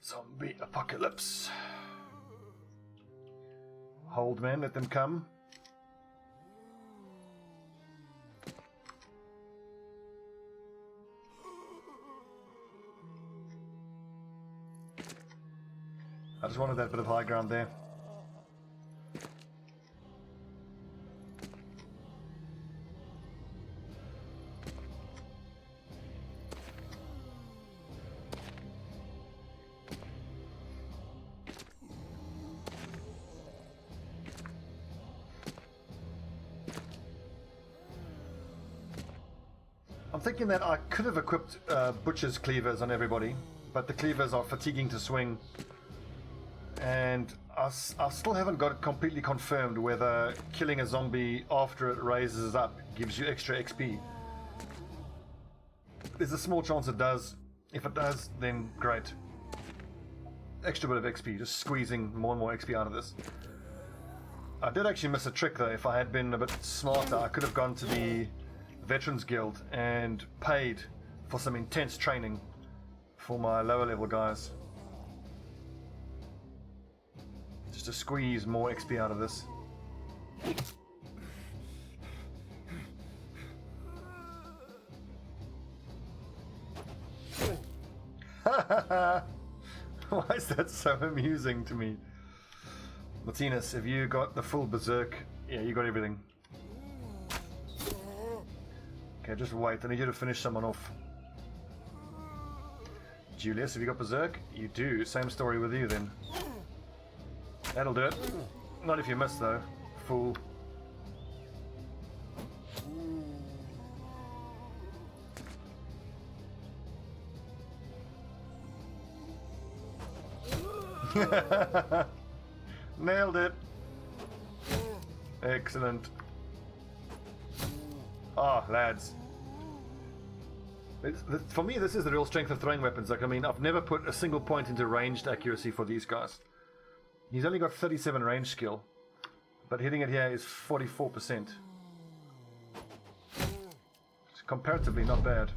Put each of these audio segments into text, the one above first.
Zombie apocalypse. Hold, man, let them come. I just wanted that bit of high ground there. I'm thinking that I could have equipped Butcher's cleavers on everybody, but the cleavers are fatiguing to swing. And I still haven't got it completely confirmed whether killing a zombie after it raises up gives you extra XP. There's a small chance it does. If it does, then great. Extra bit of XP, just squeezing more and more XP out of this. I did actually miss a trick though. If I had been a bit smarter, I could have gone to the Veterans Guild and paid for some intense training for my lower level guys. Just to squeeze more XP out of this. Why is that so amusing to me? Martinez, have you got the full berserk? Yeah, you got everything. Okay, just wait. I need you to finish someone off. Julius, have you got berserk? You do. Same story with you then. That'll do it. Not if you miss though. Fool. Nailed it. Excellent. Ah, lads. For me, this is the real strength of throwing weapons. Like, I mean, I've never put a single point into ranged accuracy for these guys. He's only got 37 range skill, but hitting it here is 44%. It's comparatively not bad.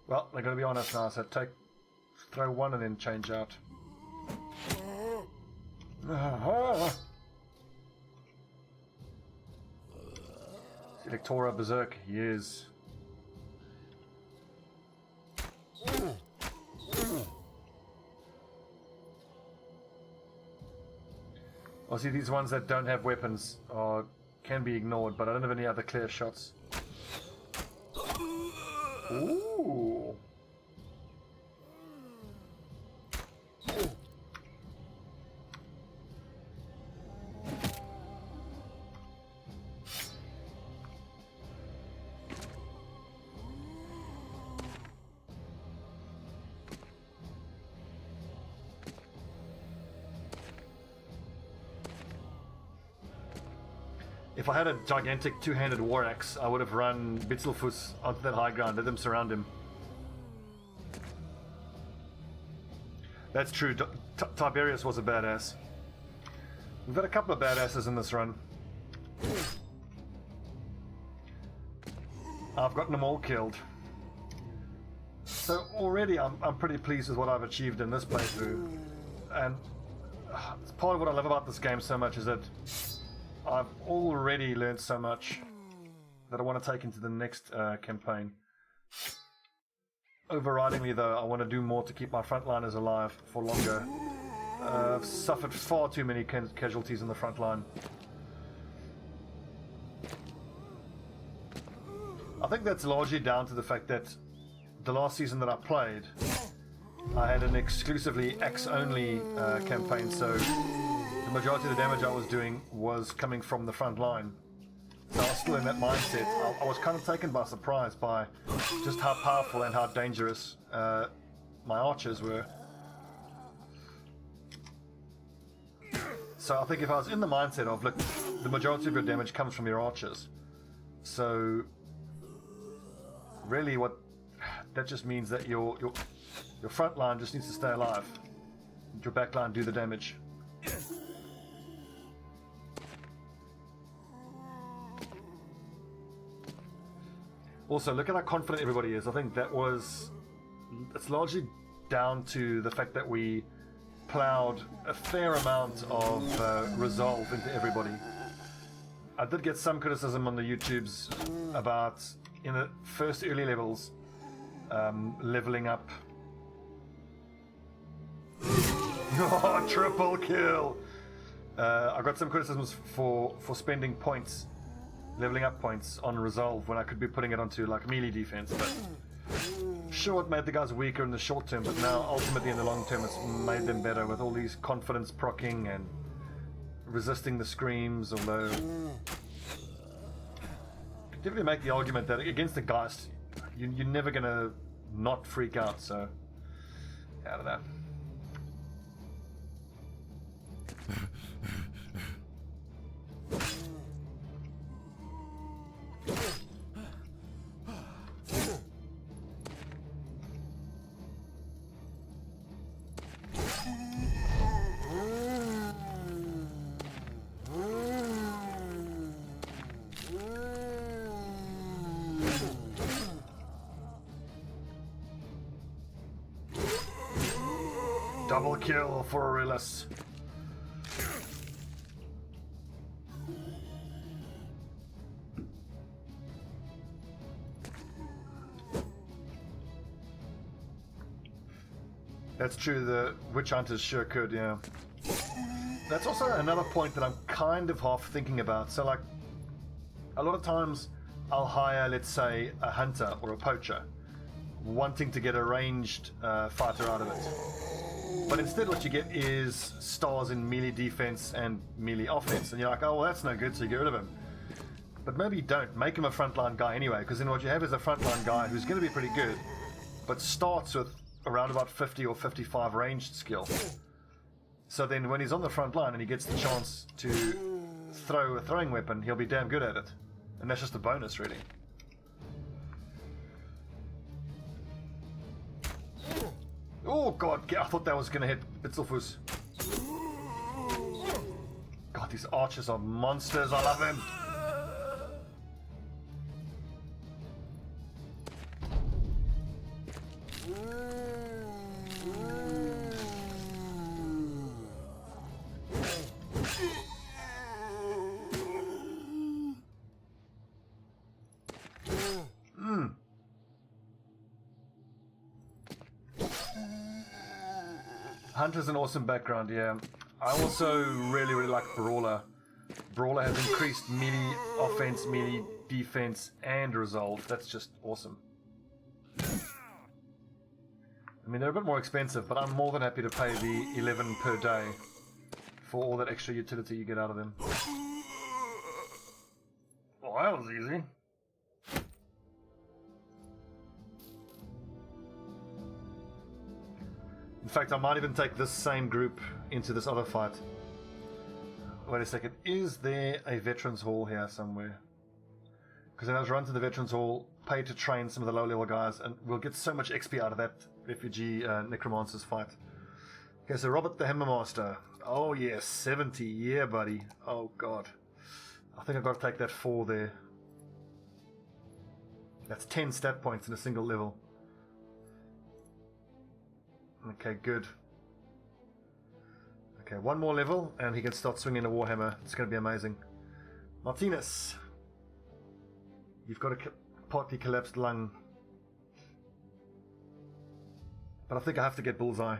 Well, I gotta be honest now, so throw one and then change out. Electora Berserk, yes. Well, see, these ones that don't have weapons can be ignored, but I don't have any other clear shots. Ooh. If I had a gigantic two-handed war axe, I would have run Bitzelfuss onto that high ground, let them surround him. That's true, Tiberius was a badass. We've got a couple of badasses in this run. I've gotten them all killed. So already I'm pretty pleased with what I've achieved in this playthrough. And part of what I love about this game so much is that I've already learned so much that I want to take into the next campaign. Overridingly though, I want to do more to keep my frontliners alive for longer. I've suffered far too many casualties in the front line. I think that's largely down to the fact that the last season that I played, I had an exclusively axe-only campaign, so the majority of the damage I was doing was coming from the front line. So I was still in that mindset. I was kind of taken by surprise by just how powerful and how dangerous my archers were. So I think if I was in the mindset of, look, the majority of your damage comes from your archers. So really what that just means that your front line just needs to stay alive. Your back line do the damage. Also, look at how confident everybody is. I think it's largely down to the fact that we plowed a fair amount of resolve into everybody. I did get some criticism on the YouTubes about, in the first early levels, leveling up. Oh, triple kill! I got some criticisms for spending points, leveling up points on resolve when I could be putting it onto like melee defense. But sure, it made the guys weaker in the short term, but now ultimately in the long term it's made them better with all these confidence proccing and resisting the screams. Although definitely make the argument that against the Geist you're never gonna not freak out, so I don't know. Double kill for Aurelius. That's true, the witch hunters sure could, yeah. That's also another point that I'm kind of half thinking about. So like, a lot of times I'll hire, let's say, a hunter or a poacher, wanting to get a ranged fighter out of it. But instead what you get is stars in melee defense and melee offense. And you're like, oh, well, that's no good, so you get rid of him. But maybe you don't. Make him a frontline guy anyway, because then what you have is a frontline guy who's going to be pretty good, but starts with around about 50 or 55 ranged skill. So then when he's on the front line and he gets the chance to throw a throwing weapon, he'll be damn good at it. And that's just a bonus, really. Oh god, I thought that was going to hit Bitzelfuss. God, these archers are monsters, I love them. Hunter's an awesome background, yeah. I also really, really like Brawler. Brawler has increased melee offense, melee defense, and resolve. That's just awesome. I mean, they're a bit more expensive, but I'm more than happy to pay the 11 per day for all that extra utility you get out of them. Well, that was easy. In fact, I might even take this same group into this other fight. Wait a second, is there a Veterans Hall here somewhere? Because then I was run to the Veterans Hall, pay to train some of the low level guys, and we'll get so much XP out of that refugee necromancer's fight. Okay, so Robert the Hammermaster. Oh yes, 70, yeah buddy. Oh god. I think I've got to take that 4 there. That's 10 stat points in a single level. Okay, good. Okay, one more level and he can start swinging a Warhammer. It's going to be amazing. Martinez, you've got a partly collapsed lung. But I think I have to get Bullseye,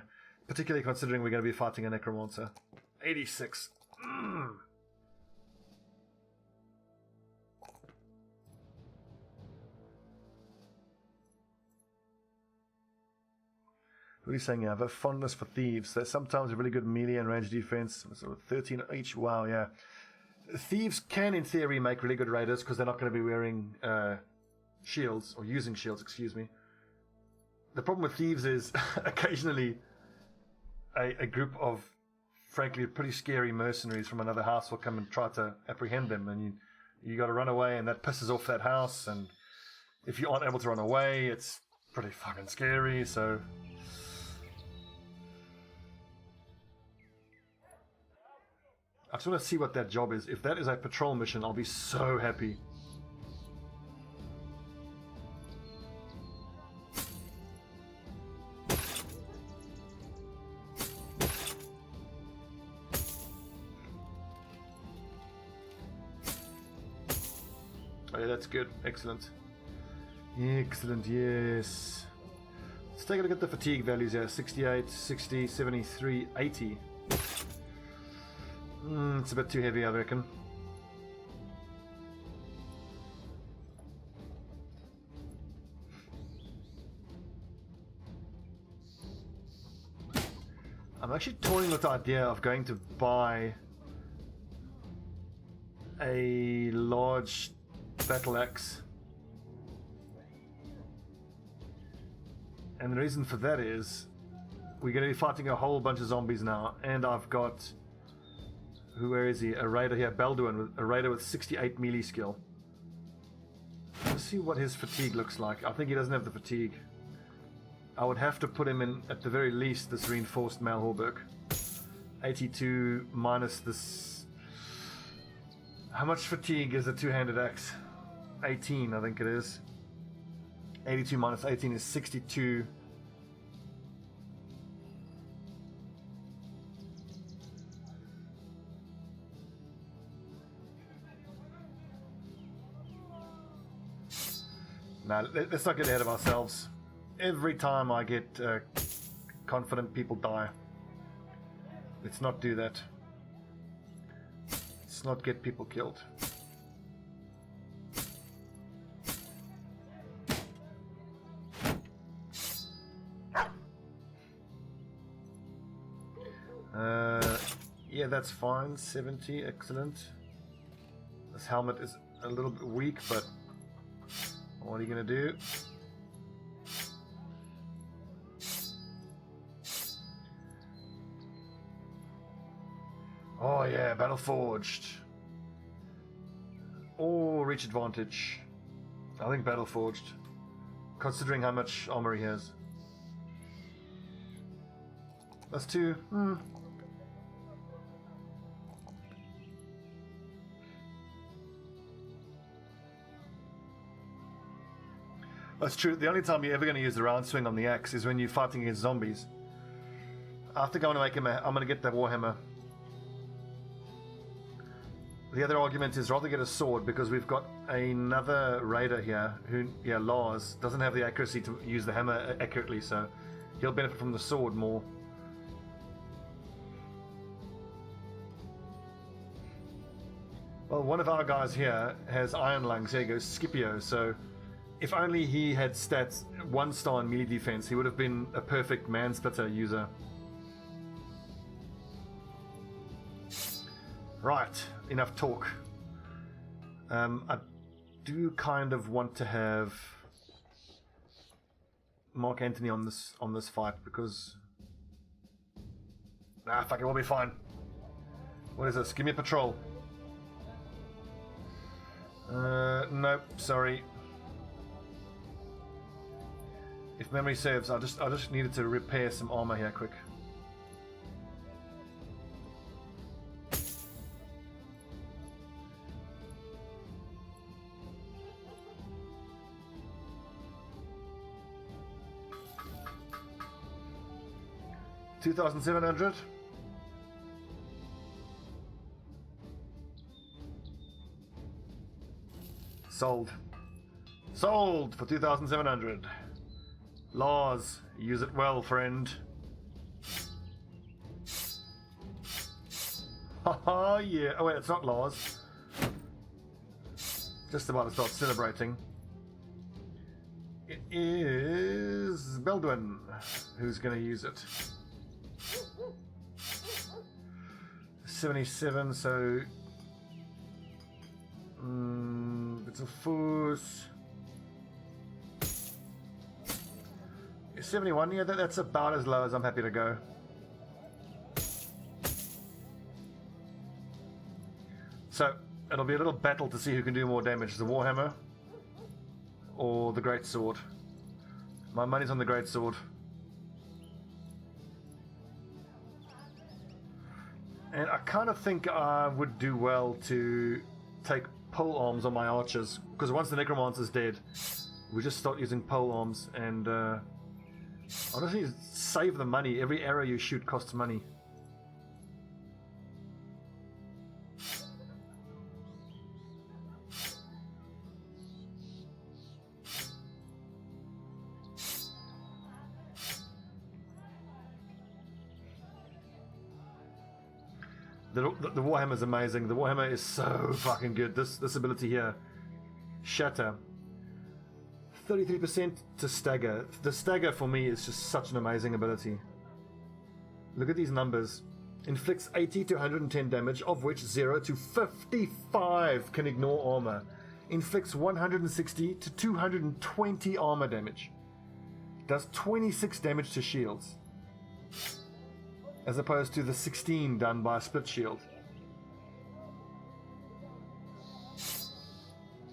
particularly considering we're going to be fighting a Necromancer. 86. What are you saying? I have a fondness for thieves. They're sometimes a really good melee and range defense. So 13 each. Wow, yeah. Thieves can, in theory, make really good raiders because they're not going to be wearing shields, or using shields, excuse me. The problem with thieves is occasionally a group of, frankly, pretty scary mercenaries from another house will come and try to apprehend them, and you got to run away, and that pisses off that house. And if you aren't able to run away, it's pretty fucking scary. So I just want to see what that job is. If that is a patrol mission, I'll be so happy. that's good. Excellent. Excellent, yes. Let's take a look at the fatigue values here. 68, 60, 73, 80. It's a bit too heavy, I reckon. I'm actually toying with the idea of going to buy a large battle axe. And the reason for that is we're going to be fighting a whole bunch of zombies now, and I've got, where is he? A raider here, Balduin, a raider with 68 melee skill. Let's see what his fatigue looks like. I think he doesn't have the fatigue. I would have to put him in, at the very least, this reinforced Malhorberg. 82 minus this. How much fatigue is a two-handed axe? 18, I think it is. 82 minus 18 is 62. Now, let's not get ahead of ourselves. Every time I get confident, people die. Let's not do that. Let's not get people killed. Yeah, that's fine. 70, excellent. This helmet is a little bit weak, but what are you going to do? Oh yeah, Battle Forged. Or Reach Advantage. I think Battle Forged, considering how much armor he has. That's 2. That's true. The only time you're ever going to use the round swing on the axe is when you're fighting against zombies. I think I want to make him I'm going to get the Warhammer. The other argument is rather get a sword, because we've got another raider here who, yeah, Lars, doesn't have the accuracy to use the hammer accurately, so he'll benefit from the sword more. Well, one of our guys here has iron lungs. There he goes, Scipio. So if only he had stats 1 star in melee defense, he would have been a perfect man-splitter user. Right, enough talk. I do kind of want to have Mark Antony on this fight, because fuck it, we'll be fine. What is this? Give me a patrol. Nope, sorry. If memory serves, I just needed to repair some armor here quick. $2,700. Sold. Sold for 2,700. Laws, use it well, friend. Haha, yeah. Oh wait, it's not Laws. Just about to start celebrating. It is Beldwin who's going to use it. 77, so it's a force. 71, yeah, that's about as low as I'm happy to go. So it'll be a little battle to see who can do more damage, the Warhammer or the Great Sword. My money's on the Great Sword. And I kind of think I would do well to take pole arms on my archers, because once the Necromancer's dead, we just start using pole arms, and honestly, save the money. Every arrow you shoot costs money. The Warhammer is amazing. The Warhammer is so fucking good. This ability here, Shatter, 33% to stagger. The stagger for me is just such an amazing ability. Look at these numbers. Inflicts 80 to 110 damage, of which 0 to 55 can ignore armor. Inflicts 160 to 220 armor damage. Does 26 damage to shields, as opposed to the 16 done by a split shield.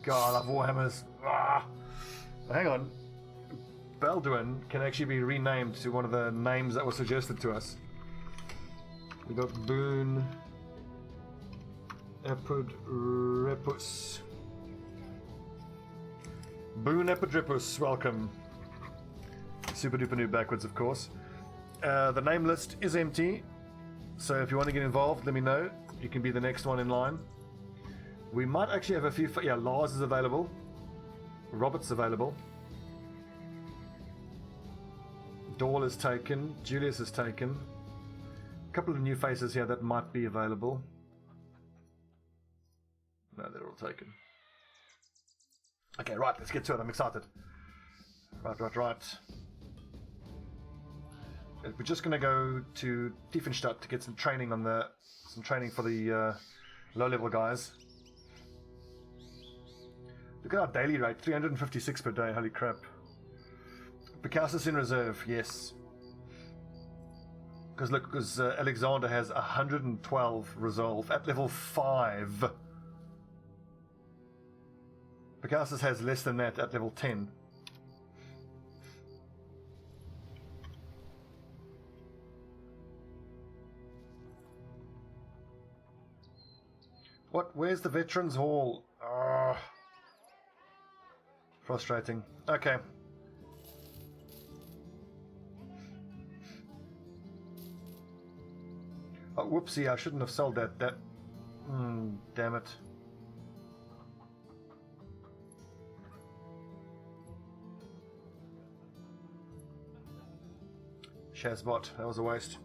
God, I love Warhammers. Ah. Hang on. Balduin can actually be renamed to one of the names that were suggested to us. We got Boon Epidrepus. Boon Epidrepus, welcome. Super duper new backwards, of course. The name list is empty, so if you want to get involved, let me know. You can be the next one in line. We might actually have a few. Yeah, Lars is available. Robert's available. Dahl is taken. Julius is taken. A couple of new faces here that might be available. No, they're all taken. Okay, right, let's get to it. I'm excited. Right. We're just going to go to Tiefenstadt to get some training for the low-level guys. Look at our daily rate, 356 per day. Holy crap! Picasso in reserve, yes. Because Alexander has 112 resolve at level 5. Picasso has less than that at level 10. What? Where's the Veterans Hall? Frustrating. Okay. Oh, whoopsie, I shouldn't have sold that. Damn it. Shazbot, that was a waste.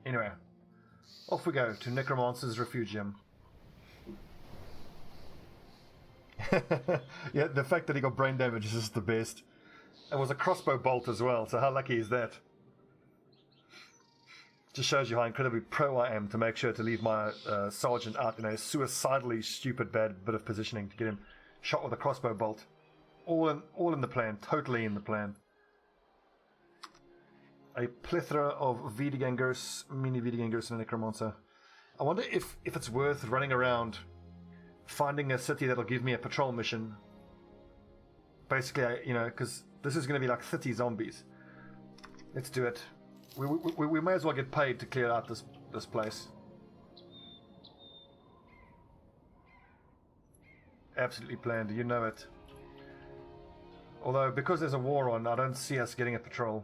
Anyway, off we go to Necromancer's Refugium. Yeah, the fact that he got brain damage is just the best. It was a crossbow bolt as well, so how lucky is that? Just shows you how incredibly pro I am to make sure to leave my sergeant out in a suicidally stupid bad bit of positioning to get him shot with a crossbow bolt. All in the plan, totally in the plan. A plethora of Wiedegangers, mini Wiedegangers and a Necromancer. I wonder if it's worth running around finding a city that'll give me a patrol mission. Basically, because this is going to be like 30 zombies. Let's do it. We may as well get paid to clear out this place. Absolutely planned, you know it. Although, because there's a war on, I don't see us getting a patrol.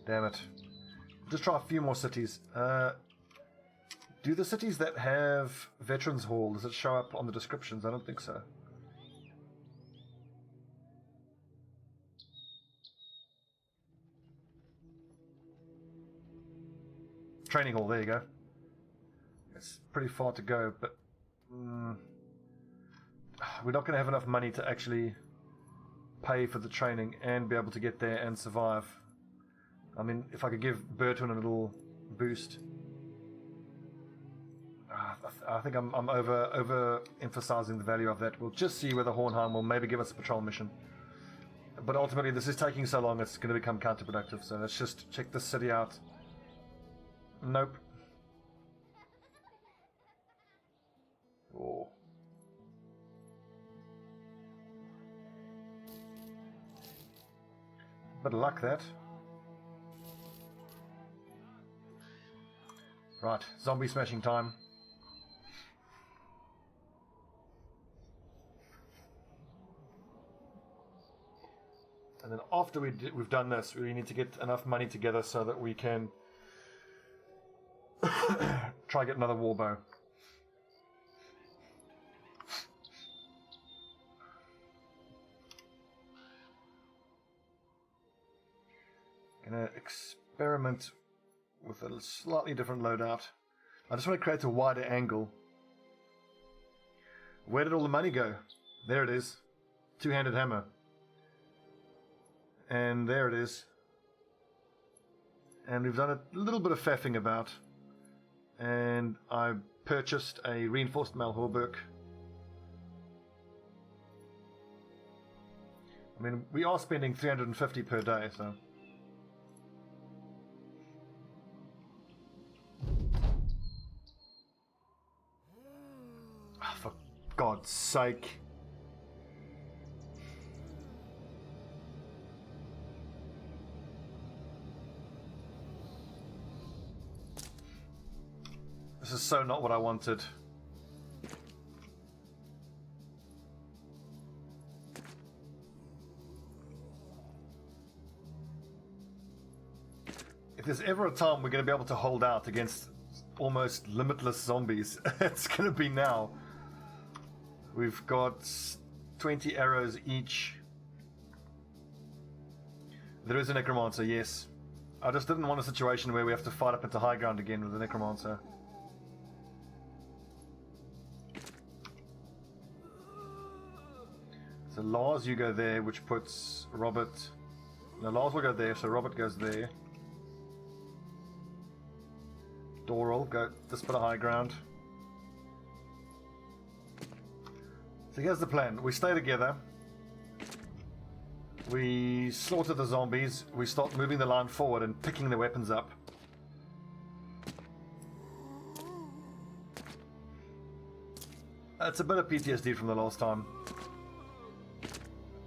Damn it. Just try a few more cities. Do the cities that have Veterans Hall, does it show up on the descriptions? I don't think so. Training Hall, there you go. It's pretty far to go, but we're not going to have enough money to actually pay for the training and be able to get there and survive. I mean, if I could give Bertun a little boost. I think I'm over emphasizing the value of that. We'll just see whether Hornheim will maybe give us a patrol mission. But ultimately, this is taking so long, it's going to become counterproductive. So let's just check this city out. Nope. Oh. Bit of luck, that. Right, zombie smashing time. And then after we've done this, we need to get enough money together so that we can try get another warbow. Experiment with a slightly different loadout. I just want to create a wider angle. Where did all the money go? There it is. Two-handed hammer. And there it is. And we've done a little bit of faffing about. And I purchased a reinforced Malhorberg. I mean, we are spending 350 per day, so... Oh, for God's sake. This is so not what I wanted. If there's ever a time we're going to be able to hold out against almost limitless zombies, it's going to be now. We've got 20 arrows each. There is a necromancer, yes. I just didn't want a situation where we have to fight up into high ground again with the necromancer. So Lars, you go there, which puts Robert... No, Lars will go there, so Robert goes there. Doral, go this bit of high ground. So here's the plan. We stay together. We slaughter the zombies. We start moving the line forward and picking the weapons up. It's a bit of PTSD from the last time.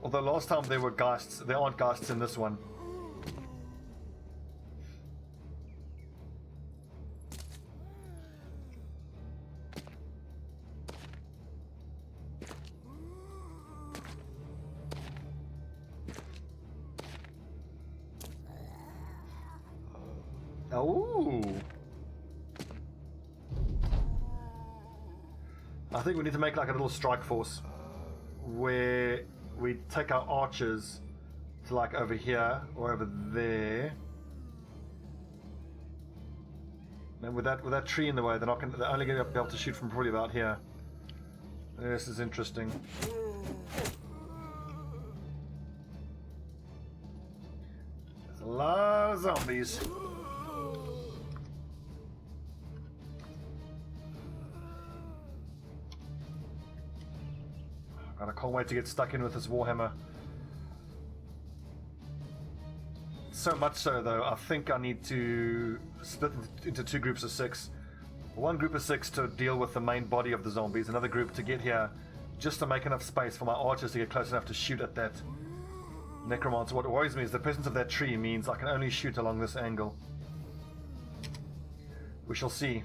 Although last time there were geists, there aren't geists in this one. Oh! I think we need to make like a little strike force where we take our archers to like over here or over there. And with that tree in the way, they're only going to be able to shoot from probably about here. This is interesting. There's a lot of zombies. God, I can't wait to get stuck in with this Warhammer. So much so, though, I think I need to split into two groups of 6. One group of 6 to deal with the main body of the zombies, another group to get here just to make enough space for my archers to get close enough to shoot at that necromancer. What worries me is the presence of that tree means I can only shoot along this angle. We shall see.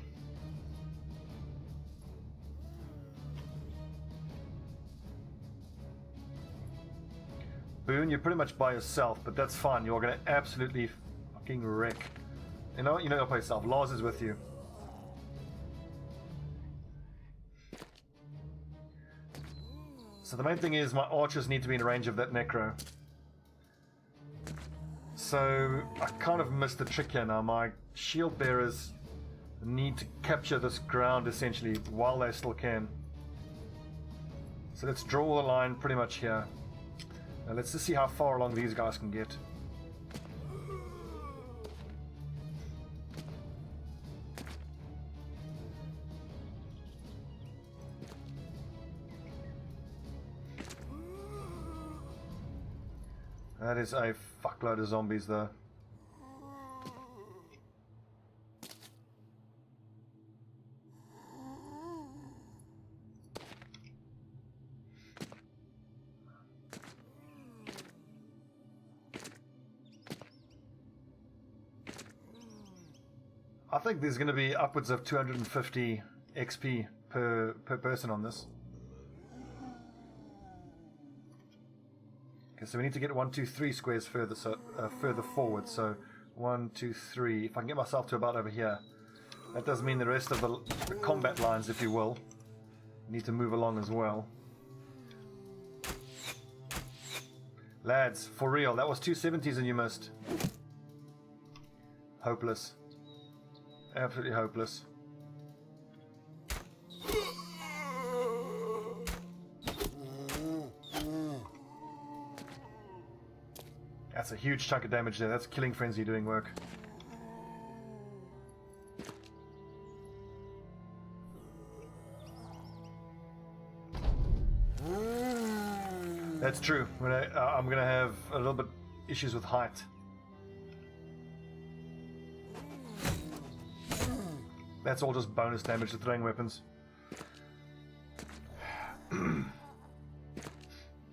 Boone, you're pretty much by yourself, but that's fine. You're going to absolutely fucking wreck. You know what? You know you're by yourself. Lars is with you. So the main thing is my archers need to be in range of that necro. So I kind of missed the trick here now. My shield bearers need to capture this ground essentially while they still can. So let's draw the line pretty much here. Now let's just see how far along these guys can get. That is a fuckload of zombies though. I think there's going to be upwards of 250 XP per person on this. Okay, so we need to get 1, 2, 3 squares further further forward. So 1, 2, 3. If I can get myself to about over here, that does mean the rest of the combat lines, if you will, need to move along as well. Lads, for real, that was 270s and you missed. Hopeless. Absolutely hopeless. That's a huge chunk of damage there. That's Killing Frenzy doing work. That's true. I'm going to have a little bit issues with height. That's all just bonus damage to throwing weapons.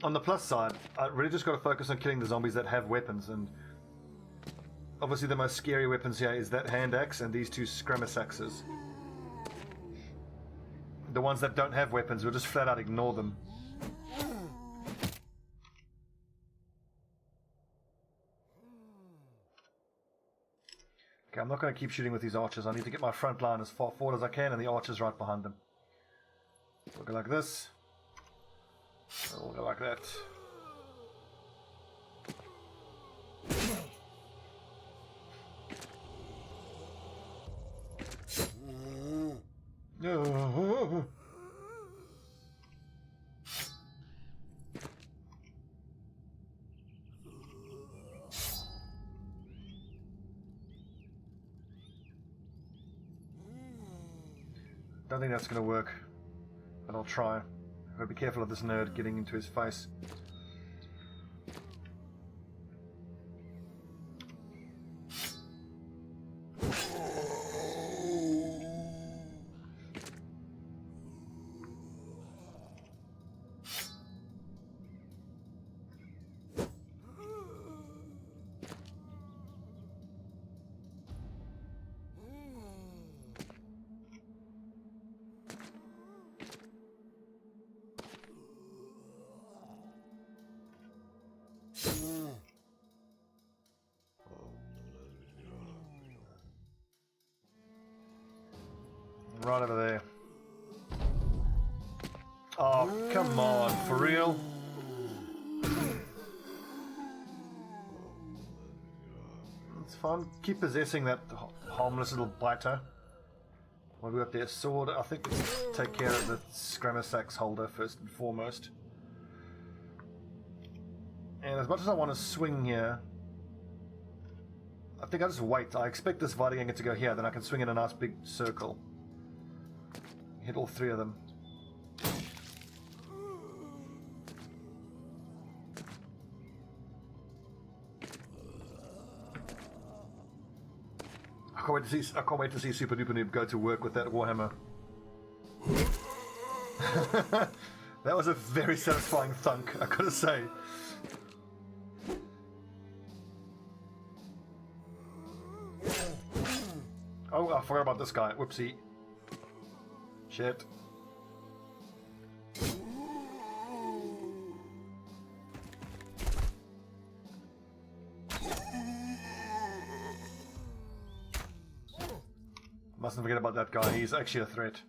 On the plus side, I really just got to focus on killing the zombies that have weapons, and obviously the most scary weapons here is that hand axe and these two skirmish axes. The ones that don't have weapons, we'll just flat out ignore them. Okay, I'm not going to keep shooting with these archers. I need to get my front line as far forward as I can, and the archers right behind them. We'll go like this. We'll go like that. No. Don't think that's going to work, but I'll try. I've got to be careful of this nerd getting into his face. Right over there. Oh, come on, for real? It's fine. Keep possessing that harmless little biter. What do we got there? Sword. I think let's take care of the skirmish axe holder first and foremost. And as much as I want to swing here, I think I'll just wait. I expect this Vardaganger to go here, then I can swing in a nice big circle. Hit all three of them. I can't wait to see Super Duper Noob go to work with that Warhammer. That was a very satisfying thunk, I gotta say. Oh, I forgot about this guy. Whoopsie. Shit. Mustn't forget about that guy. He's actually a threat.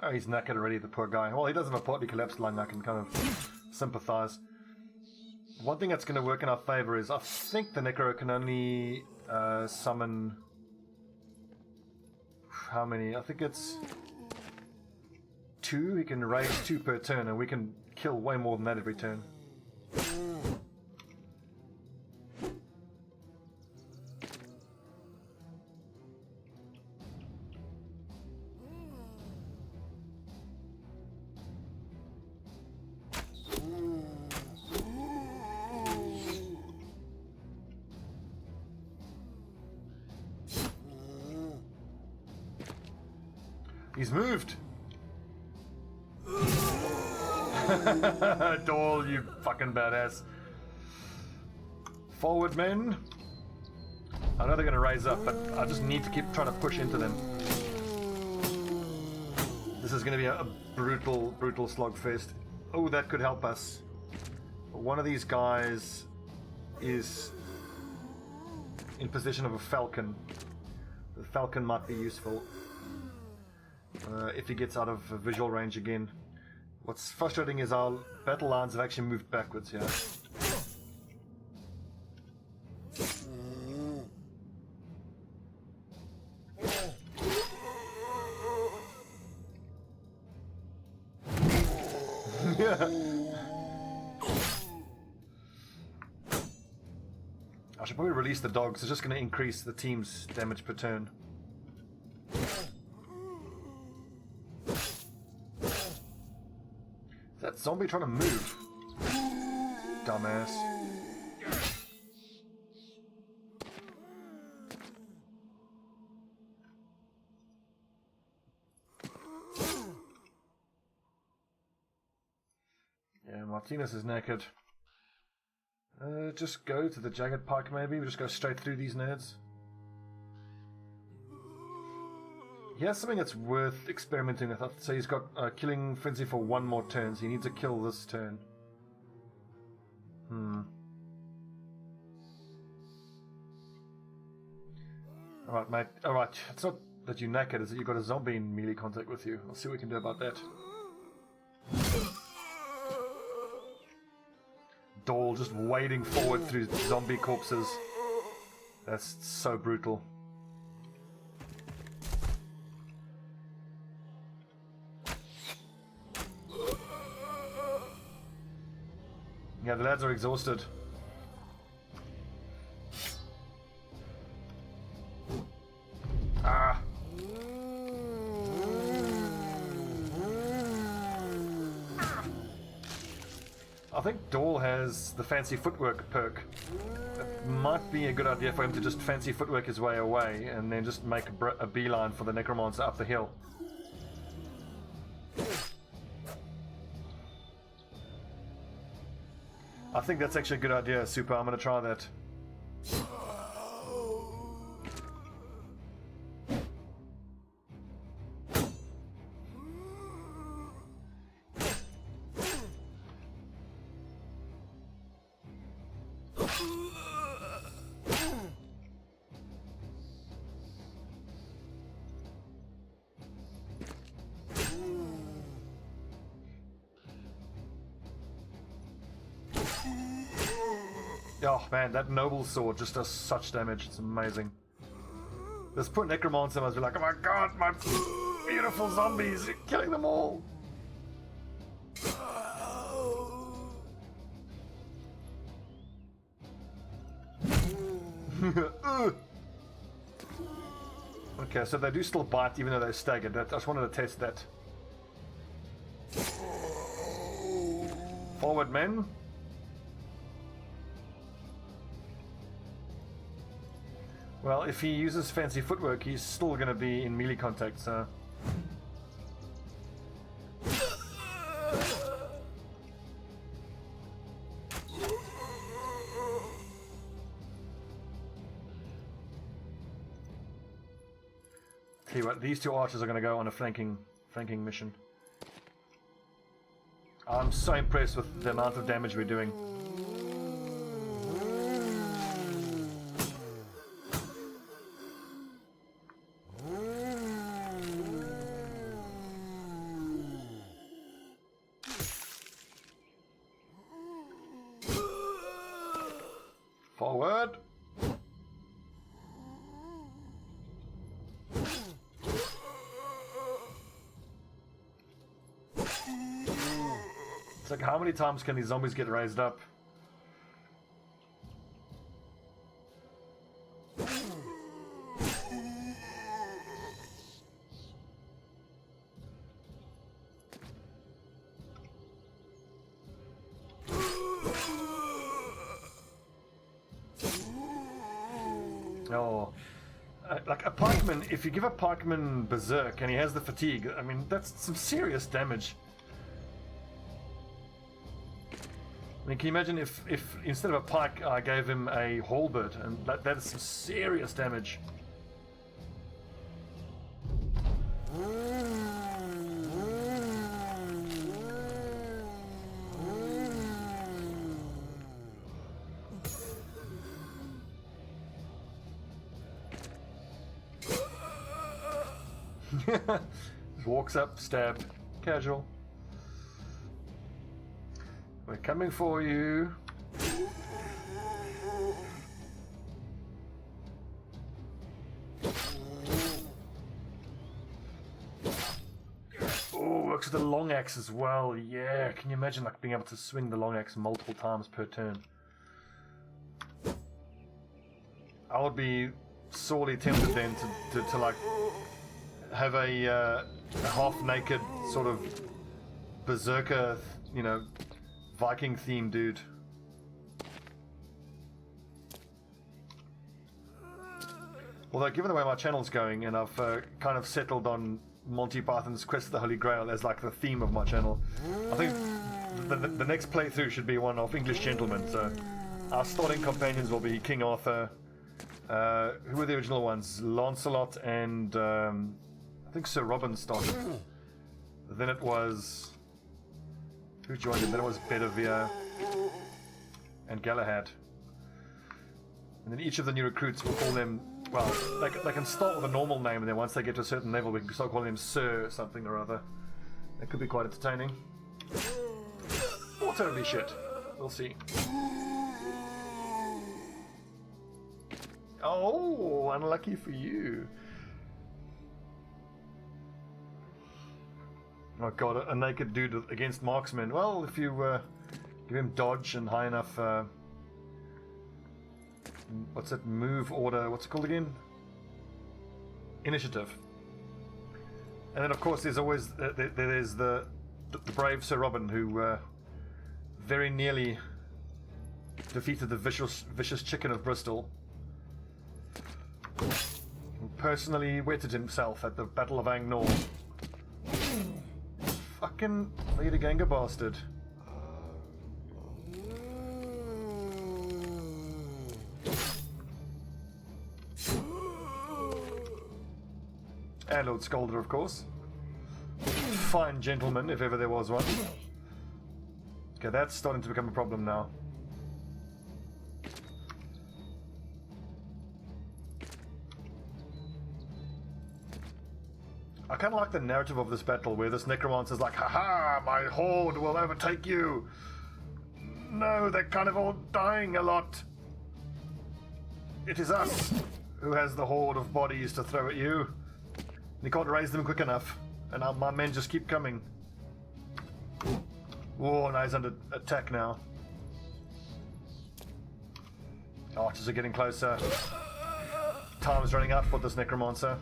Oh, he's knackered already, the poor guy. Well, he doesn't have a partly collapsed lung. I can kind of sympathize. One thing that's going to work in our favor is I think the Necro can only summon... How many? I think it's 2. He can raise 2 per turn, and we can kill way more than that every turn. He's moved! Doll, you fucking badass. Forward, men. I know they're going to raise up, but I just need to keep trying to push into them. This is going to be a brutal, brutal slogfest. Oh, that could help us. one of these guys is in possession of a falcon. The falcon might be useful if he gets out of visual range again. What's frustrating is our battle lines have actually moved backwards here. I should probably release the dogs. It's just going to increase the team's damage per turn. Is that zombie trying to move? Dumbass. Yeah, Martinez is naked. Just go to the jagged pike maybe. We'll just go straight through these nerds. He has something that's worth experimenting with. So he's got killing frenzy for one more turn, so he needs to kill this turn. Alright, mate. Alright, it's not that you're naked, it's that you've got a zombie in melee contact with you. I'll see what we can do about that. Dahl just wading forward through zombie corpses. That's so brutal. Yeah, the lads are exhausted. Ah. I think Dahl has the fancy footwork perk. It might be a good idea for him to just fancy footwork his way away and then just make a beeline for the necromancer up the hill. I think that's actually a good idea, Super. I'm going to try that. Oh man, that noble sword just does such damage, it's amazing. This poor necromancer must be like, oh my god, my beautiful zombies, you're killing them all! Okay, so they do still bite even though they're staggered. I just wanted to test that. Forward, men. Well, if he uses fancy footwork, he's still going to be in melee contact, so... Tell you what, these two archers are going to go on a flanking mission. I'm so impressed with the amount of damage we're doing. Forward. It's like, how many times can these zombies get raised up? Oh, like a pikeman, if you give a pikeman berserk and he has the fatigue, I mean, that's some serious damage. I mean, can you imagine if instead of a pike I gave him a halberd, and that is some serious damage. Just walks up, stab, casual. We're coming for you. Oh, works with the long axe as well. Yeah, can you imagine like being able to swing the long axe multiple times per turn? I would be sorely tempted then to like have a half-naked sort of berserker, you know, Viking themed dude. Although, given the way my channel's going, and I've kind of settled on Monty Python's Quest of the Holy Grail as like the theme of my channel, I think the next playthrough should be one of English gentlemen. So our starting companions will be King Arthur. Who were the original ones? Lancelot and I think Sir Robin started. Then it was... Who joined him? Then it was Bedivere and Galahad. And then each of the new recruits will call them... Well, they can start with a normal name, and then once they get to a certain level, we can start calling them Sir something or other. That could be quite entertaining. Or totally shit. We'll see. Oh, unlucky for you. Oh god, a naked dude against marksmen. Well, if you give him dodge and high enough... what's it? Move order. What's it called again? Initiative. And then, of course, there's always there's the brave Sir Robin, who very nearly defeated the vicious chicken of Bristol. Who personally wetted himself at the Battle of Angnor. Fucking Lady Ganga bastard. And Lord Scolder, of course. Fine gentleman, if ever there was one. Okay, that's starting to become a problem now. I kind of like the narrative of this battle, where this necromancer's like, haha, my horde will overtake you. No, they're kind of all dying a lot. It is us who has the horde of bodies to throw at you. You can't raise them quick enough, and my men just keep coming. Whoa, now he's under attack now. Archers are getting closer. Time's running out for this necromancer.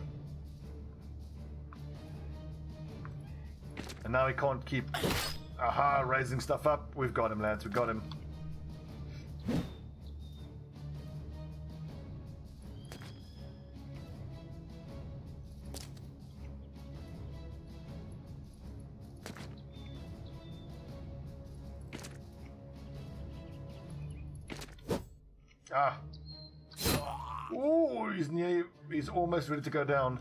And now he can't keep, raising stuff up. We've got him, lads, we've got him. Ooh, he's almost ready to go down.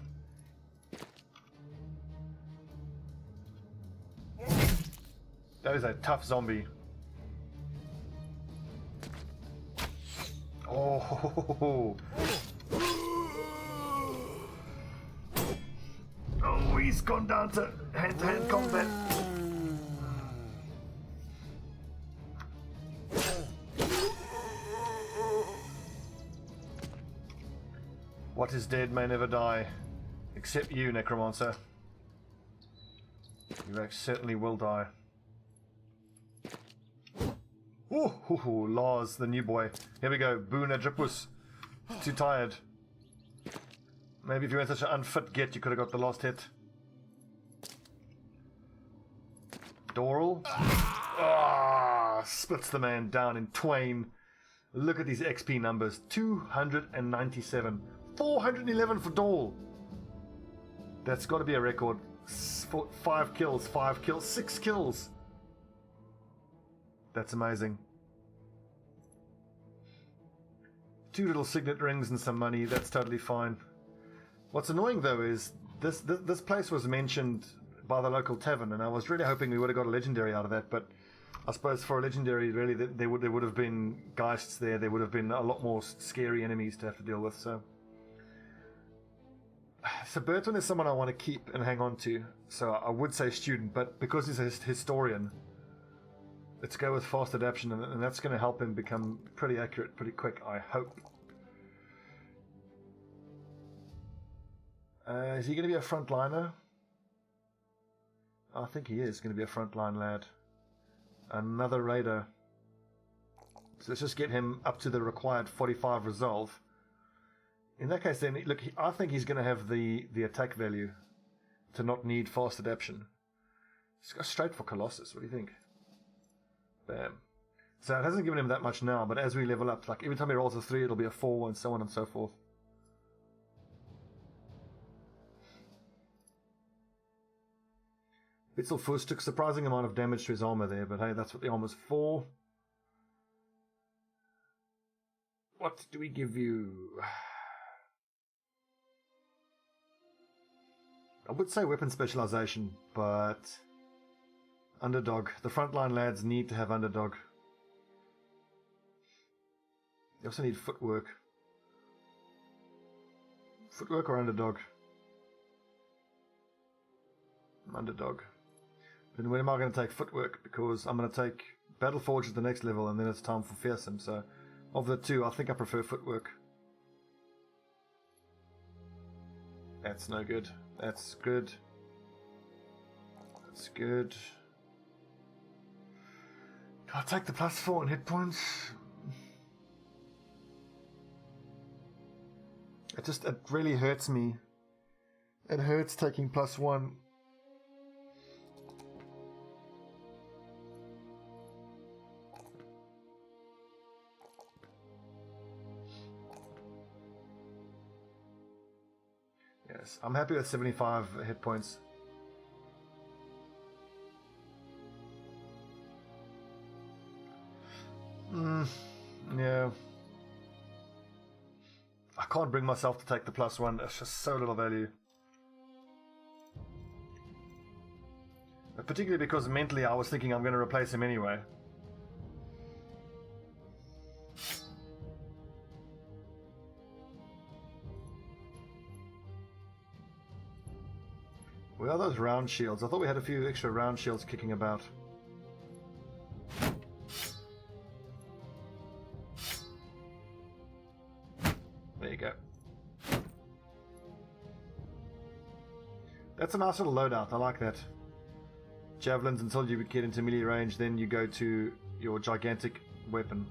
That is a tough zombie. Oh. Oh, he's gone down to hand-to-hand combat. What is dead may never die. Except you, Necromancer. You certainly will die. Ooh, Lars, the new boy. Here we go. Boona Dripus. Too tired. Maybe if you weren't such an unfit git, you could have got the last hit. Doral. Splits the man down in twain. Look at these XP numbers. 297. 411 for Doral. That's got to be a record. 5 kills, 6 kills. That's amazing. 2 little signet rings and some money. That's totally fine. What's annoying though is this place was mentioned by the local tavern, and I was really hoping we would have got a legendary out of that. But I suppose for a legendary, really, there would have been geists there. There would have been a lot more scary enemies to have to deal with. So So Burton is someone I want to keep and hang on to. So I would say student, but because he's a historian, let's go with fast adaptation, and that's going to help him become pretty accurate pretty quick, I hope. Is he going to be a frontliner? I think he is going to be a frontline lad. Another raider. So let's just get him up to the required 45 resolve. In that case, then, look, I think he's going to have the attack value to not need fast adaptation. Let's go straight for Colossus. What do you think? Bam. So it hasn't given him that much now, but as we level up, like every time he rolls a 3, it'll be a 4, and so on and so forth. Bitzelfuss took a surprising amount of damage to his armor there, but hey, that's what the armor's for. What do we give you? I would say weapon specialization, but underdog. The frontline lads need to have underdog. They also need footwork. Footwork or underdog? Underdog. Then when am I going to take footwork? Because I'm going to take Battleforge at the next level, and then it's time for fearsome. So, of the two, I think I prefer footwork. That's no good. That's good. That's good. I'll take the +4 in hit points. It really hurts me. It hurts taking +1. Yes, I'm happy with 75 hit points. Yeah. I can't bring myself to take the +1. It's just so little value. But particularly because mentally I was thinking I'm going to replace him anyway. Where are those round shields? I thought we had a few extra round shields kicking about. There you go. That's a nice little loadout. I like that. Javelins until you get into melee range, then you go to your gigantic weapon.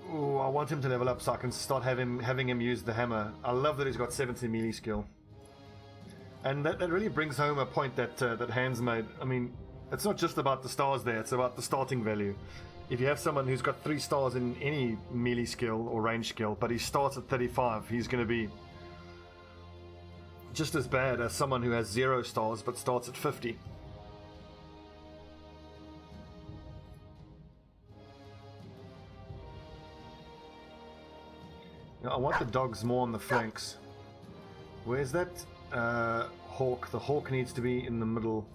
Ooh, I want him to level up so I can start having him use the hammer. I love that he's got 70 melee skill. And that really brings home a point that Hans made. I mean, it's not just about the stars there, it's about the starting value. If you have someone who's got 3 stars in any melee skill or range skill, but he starts at 35, he's going to be just as bad as someone who has 0 stars but starts at 50. Now, I want the dogs more on the flanks. Where's that hawk? The hawk needs to be in the middle.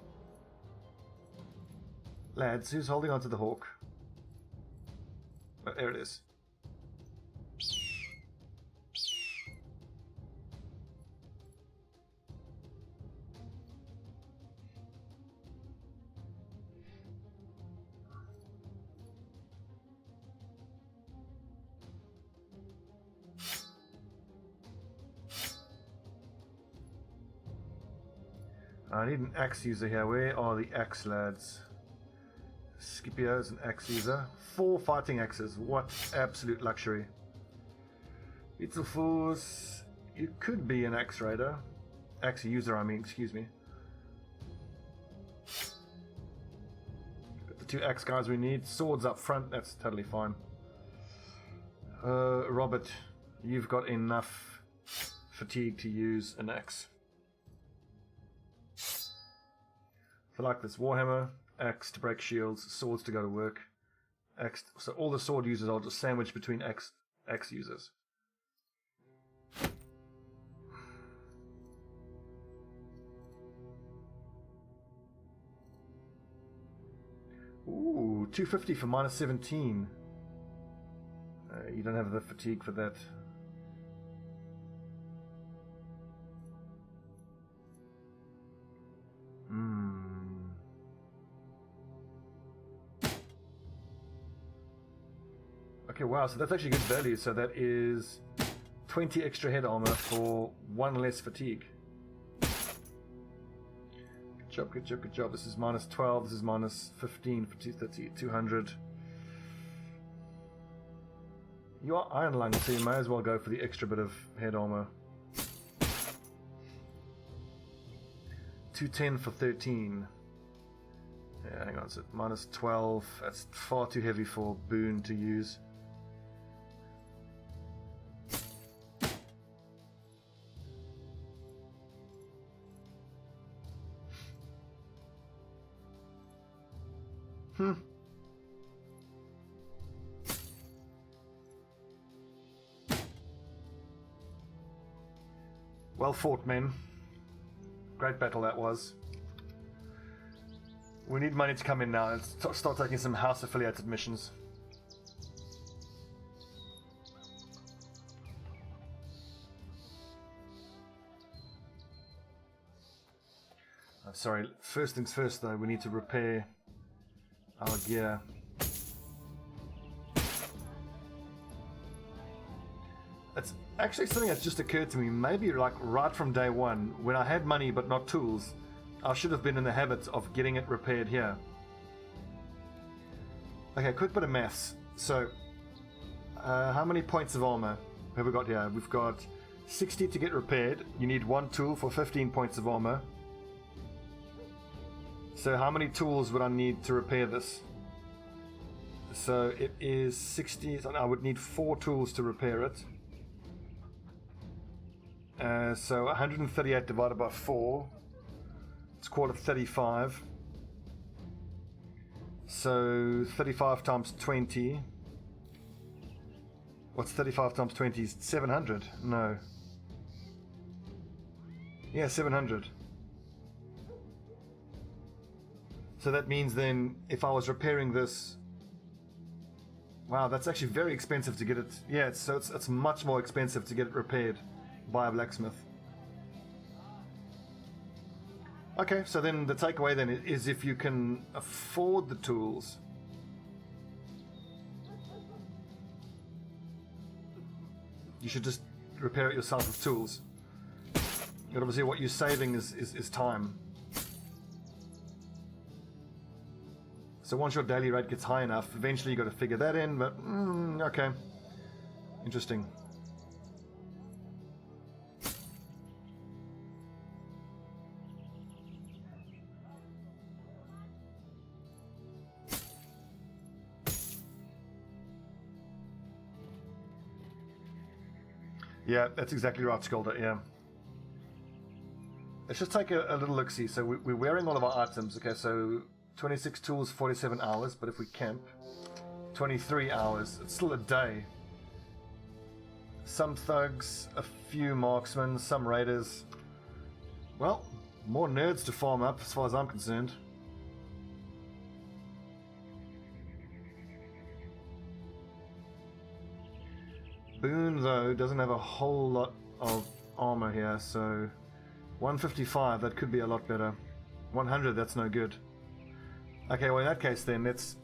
Lads, who's holding on to the hawk? Oh, there it is. I need an axe user here. Where are the axe lads? Scipio's an axe user. 4 fighting axes. What absolute luxury. Bitzelfuss, you could be an axe raider. Axe user, I mean, excuse me. Got the 2 axe guys we need. Swords up front, that's totally fine. Robert, you've got enough fatigue to use an axe. I like this. Warhammer, axe to break shields, swords to go to work. Axe, so all the sword users are just sandwiched between axe users. Ooh, 250 for minus 17. You don't have the fatigue for that. Okay, wow, so that's actually good value. So that is 20 extra head armor for 1 less fatigue. Good job, good job, good job. This is minus 12, this is minus 15 for 230, 200. You are iron lung, so you may as well go for the extra bit of head armor. 210 for 13. Yeah, hang on, so minus 12. That's far too heavy for Boone to use. Well fought, men. Great battle that was. We need money to come in now. Let's start taking some house affiliated missions. I'm sorry, first things first though, we need to repair our gear. It's actually something that's just occurred to me, maybe like right from day one, when I had money but not tools, I should have been in the habit of getting it repaired here. Okay, quick bit of maths. So, how many points of armor have we got here? We've got 60 to get repaired. You need 1 tool for 15 points of armor. So how many tools would I need to repair this? So it is 60, so I would need 4 tools to repair it. So 138 divided by 4, let's call it 35. So 35 times 20. What's 35 times 20? 700? No. Yeah, 700. So that means then if I was repairing this, wow, that's actually very expensive to get it. Yeah, it's much more expensive to get it repaired by a blacksmith. Okay, so then the takeaway then is if you can afford the tools, you should just repair it yourself with tools. But obviously what you're saving is time. So once your daily rate gets high enough, eventually you've got to figure that in, but okay. Interesting. Yeah, that's exactly right, Skolder, yeah. Let's just take a little look-see. So we're wearing all of our items. Okay, so 26 tools, 47 hours, but if we camp, 23 hours. It's still a day. Some thugs, a few marksmen, some raiders. Well, more nerds to farm up as far as I'm concerned. Boone, though, doesn't have a whole lot of armor here, so 155, that could be a lot better. 100, that's no good. Okay, well in that case then, let's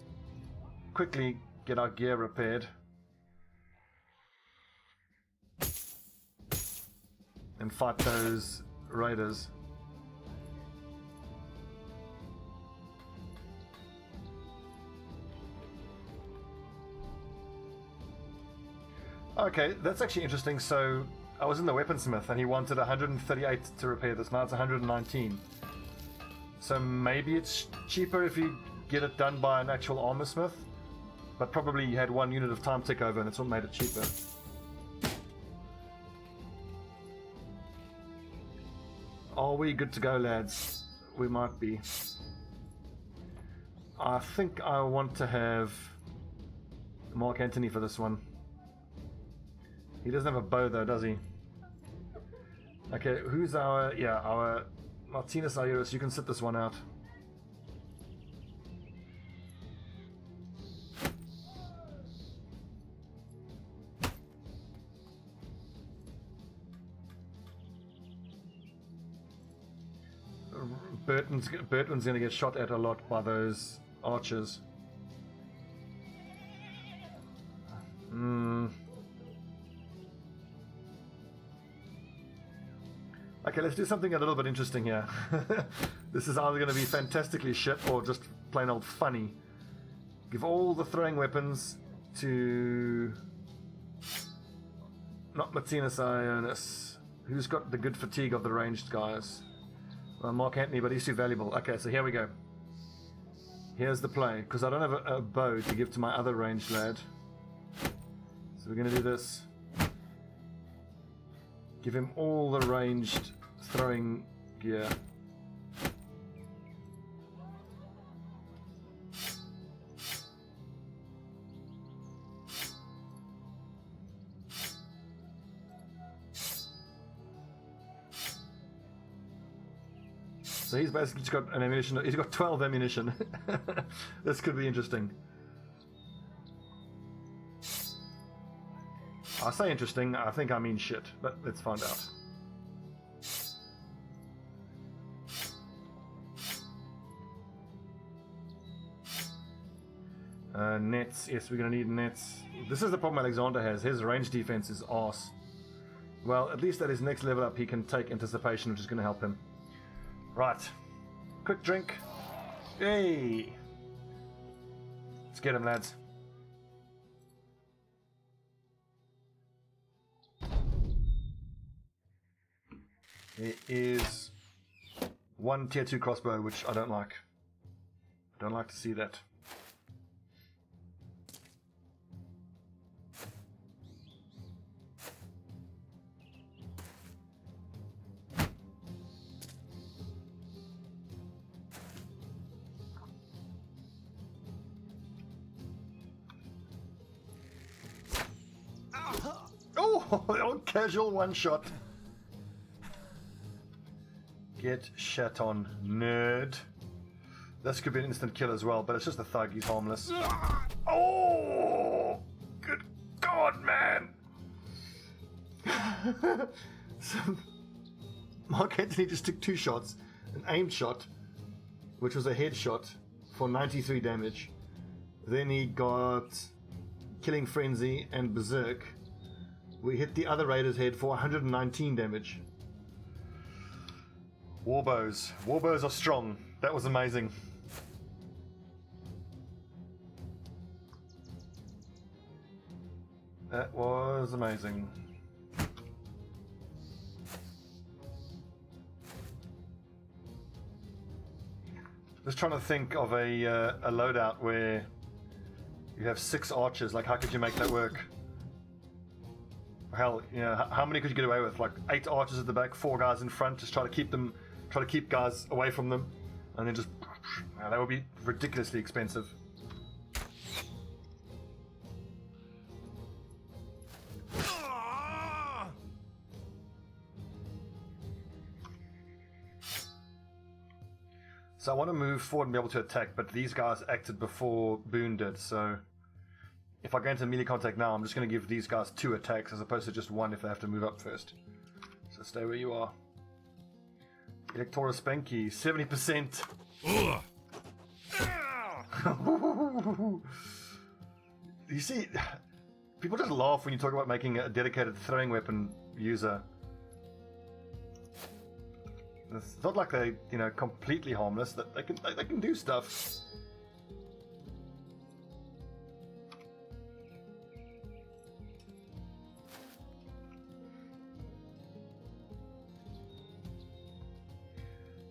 quickly get our gear repaired. And fight those raiders. Okay, that's actually interesting. So I was in the weaponsmith and he wanted 138 to repair this. Now it's 119. So maybe it's cheaper if you get it done by an actual armor smith, but probably you had 1 unit of time tick over and it's what made it cheaper. Are we good to go, lads? We might be. I think I want to have Mark Antony for this one. He doesn't have a bow though, does he? Okay, who's our... yeah, our Martinus Ayurus. You can sit this one out. Burton's going to get shot at a lot by those archers. Okay, let's do something a little bit interesting here. This is either going to be fantastically shit or just plain old funny. Give all the throwing weapons to... not Martinus Ionis. Who's got the good fatigue of the ranged guys? Well, Mark Antony, but he's too valuable. Okay, so here we go. Here's the play, because I don't have a bow to give to my other ranged lad. So we're going to do this. Give him all the ranged throwing gear. So he's basically just got an ammunition. He's got 12 ammunition. This could be interesting. I say interesting, I think I mean shit, but let's find out. Nets, yes, we're going to need nets. This is the problem Alexander has. His range defense is arse. Well, at least at his next level up, he can take anticipation, which is going to help him. Right. Quick drink. Hey! Let's get him, lads. There is one tier 2 crossbow, which I don't like. I don't like to see that. Oh, casual one shot. Get shat on, nerd. This could be an instant kill as well, but it's just a thug, he's harmless. Oh! Good God, man! So, Mark Antony just took 2 shots. An aimed shot, which was a headshot, for 93 damage. Then he got Killing Frenzy and Berserk. We hit the other raider's head for 119 damage. Warbows. Warbows are strong. That was amazing. That was amazing. Just trying to think of a loadout where you have 6 archers. Like, how could you make that work? Hell, you know, how many could you get away with? Like 8 archers at the back, 4 guys in front. Just try to keep guys away from them, and then just that would be ridiculously expensive. So I want to move forward and be able to attack, but these guys acted before Boone did, so if I go into melee contact now, I'm just going to give these guys 2 attacks as opposed to just 1 if they have to move up first. So stay where you are. Electora Spanky, 70%. You see, people just laugh when you talk about making a dedicated throwing weapon user. It's not like they, you know, completely harmless. That they can do stuff.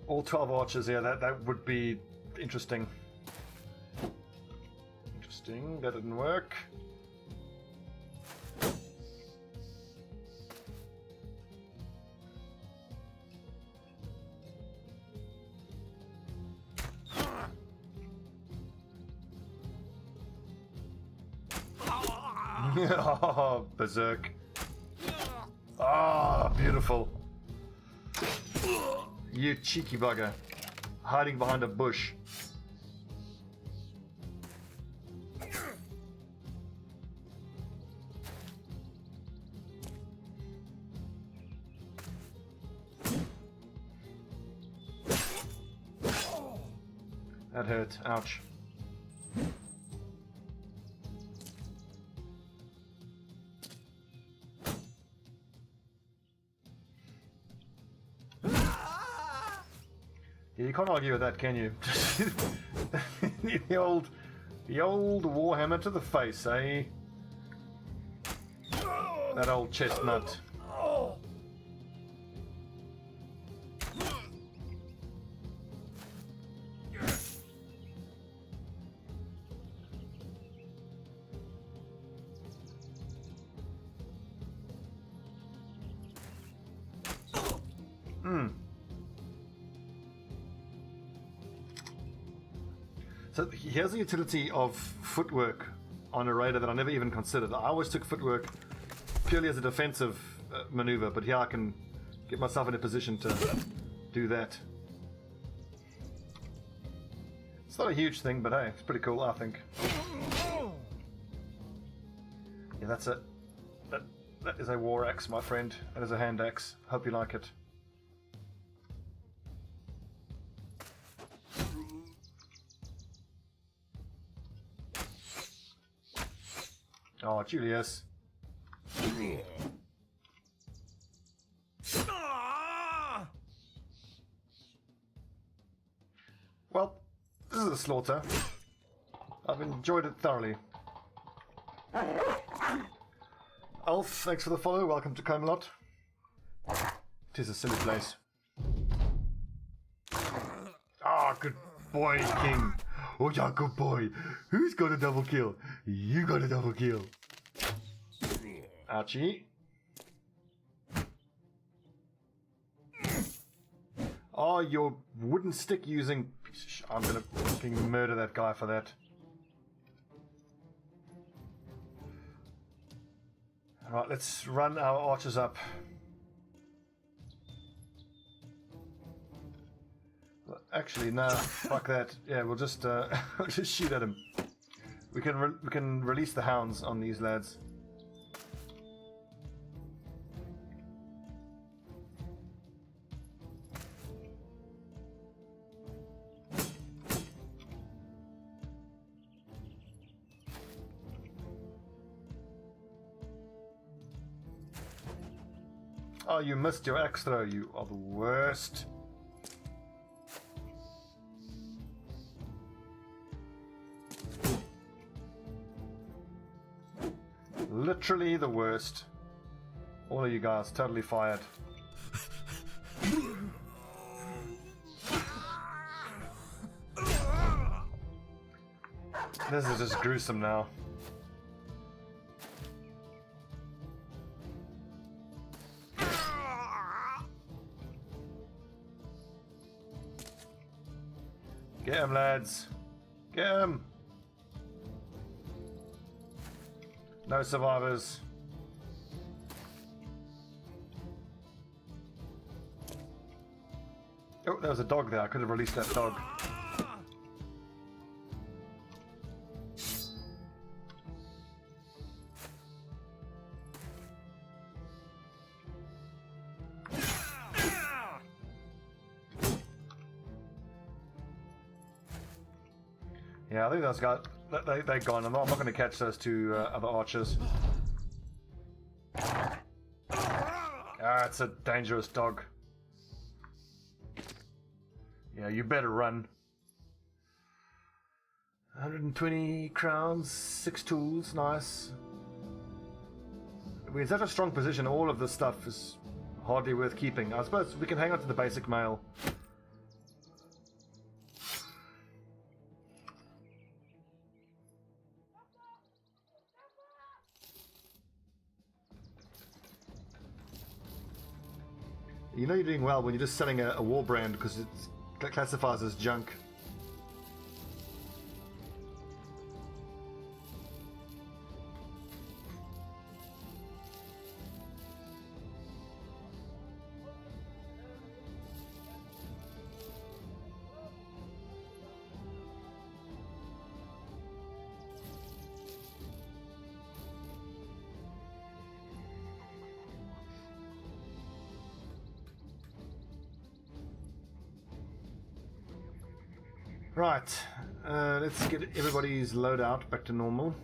All 12 archers, yeah, that would be interesting. Interesting, that didn't work. Oh, berserk. Ah, oh, beautiful. You cheeky bugger. Hiding behind a bush. That hurt. Ouch. Yeah, you can't argue with that, can you? the old warhammer to the face, eh? That old chestnut. So here's the utility of footwork on a raider that I never even considered. I always took footwork purely as a defensive maneuver, but here I can get myself in a position to do that. It's not a huge thing, but hey, it's pretty cool, I think. Yeah, that's it. That is a war axe, my friend. That is a hand axe. Hope you like it. Oh, Julius. Well, this is a slaughter. I've enjoyed it thoroughly. Ulf, thanks for the follow. Welcome to Camelot. It is a silly place. Ah, good boy, King. Oh, yeah, good boy. Who's got a double kill? You got a double kill. Ouchie. Oh, your wooden stick using... I'm gonna fucking murder that guy for that. Alright, let's run our archers up. Actually, no, fuck that. Yeah, we'll just we'll just shoot at him. We can release the hounds on these lads. Oh, you missed your axe throw. You are the worst. Literally the worst. All of you guys totally fired. This is just gruesome now. Get him, lads. Get him. No survivors. Oh, there was a dog there. I could have released that dog. Yeah, I think those guys, they're gone. I'm not going to catch those two other archers. Ah, it's a dangerous dog. Yeah, you better run. 120 crowns, 6 tools, nice. We're in such a strong position, all of this stuff is hardly worth keeping. I suppose we can hang on to the basic mail. You know you're doing well when you're just selling a war brand because it classifies as junk. Right, let's get everybody's loadout back to normal.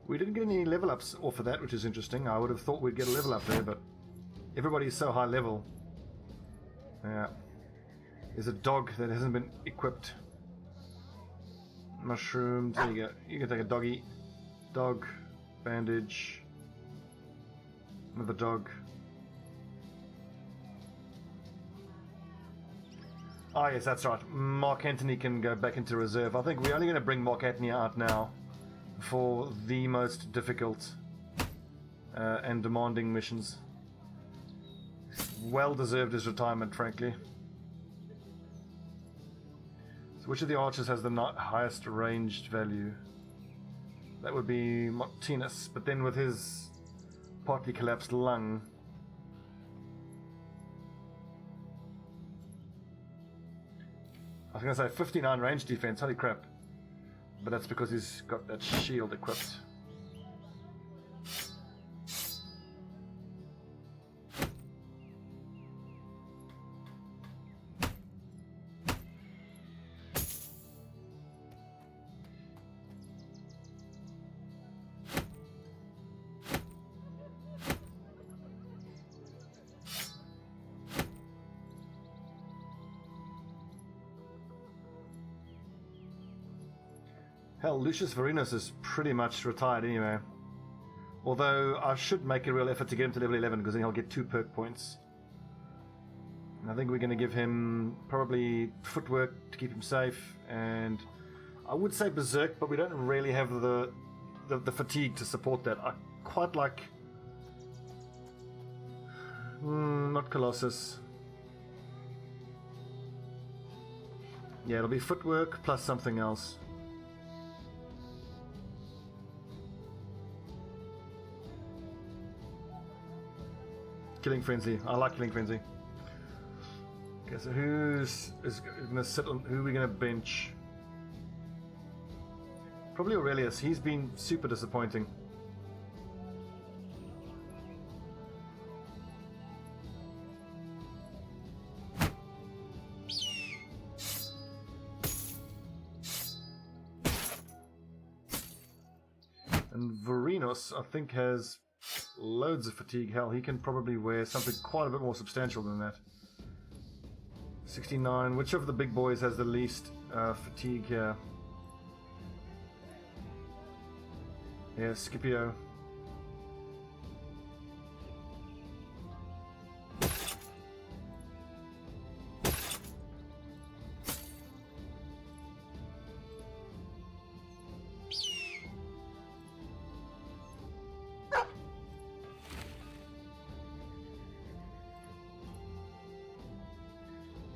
We didn't get any level ups off of that, which is interesting. I would have thought we'd get a level up there, but everybody's so high level. Yeah. There's a dog that hasn't been equipped. Mushrooms, there you go. You can take a doggy. Dog, bandage, another dog. Ah, yes, that's right. Mark Antony can go back into reserve. I think we're only going to bring Mark Antony out now for the most difficult and demanding missions. Well deserved his retirement, frankly. So which of the archers has the highest ranged value? That would be Martinez, but then with his partly collapsed lung. I was going to say 59 range defense, holy crap. But that's because he's got that shield equipped. Hell, Lucius Varinos is pretty much retired anyway. Although I should make a real effort to get him to level 11 because then he'll get 2 perk points. And I think we're going to give him probably footwork to keep him safe, and I would say berserk, but we don't really have the fatigue to support that. I quite like not Colossus. Yeah, it'll be footwork plus something else. Killing Frenzy. I like Killing Frenzy. Okay, so who's going to sit on... Who are we going to bench? Probably Aurelius. He's been super disappointing. And Varinos, I think, has loads of fatigue. Hell, he can probably wear something quite a bit more substantial than that. 69. Which of the big boys has the least fatigue here? Yeah, Scipio.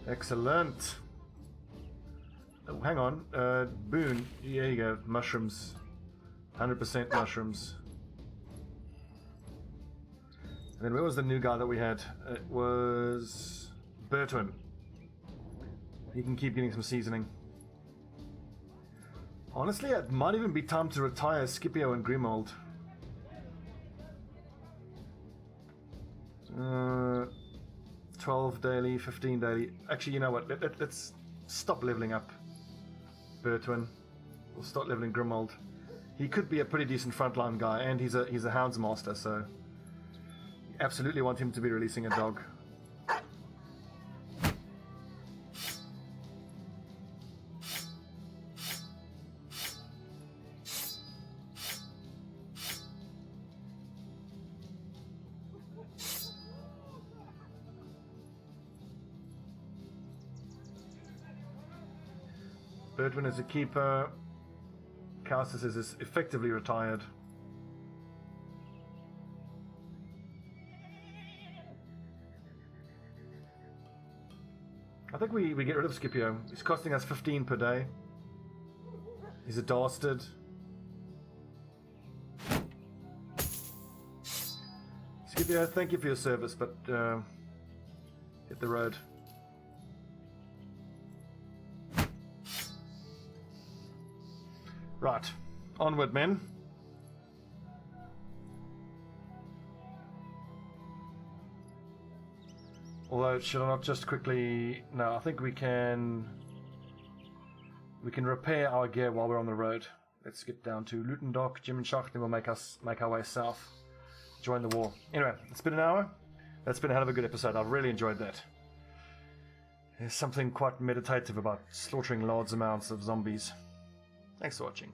Excellent. Oh, hang on. Boone. There you go. Mushrooms. 100% mushrooms. And then where was the new guy that we had? It was Bertwin. He can keep getting some seasoning. Honestly, it might even be time to retire Scipio and Grimold. 12 daily, 15 daily. Actually, you know what? Let's stop leveling up Bertwin. We'll start leveling Grimold. He could be a pretty decent frontline guy, and he's a Hounds Master, so absolutely want him to be releasing a dog. Bertwin is a keeper. Castus is effectively retired. I think we get rid of Scipio. He's costing us 15 per day. He's a dastard. Scipio, thank you for your service, but hit the road. Right, onward, men. Although, should I not just quickly... No, I think we can repair our gear while we're on the road. Let's get down to Lutendorf, Jimmenschacht, and we'll make our way south. Join the war. Anyway, it's been an hour. That's been a hell of a good episode. I've really enjoyed that. There's something quite meditative about slaughtering large amounts of zombies. Thanks for watching.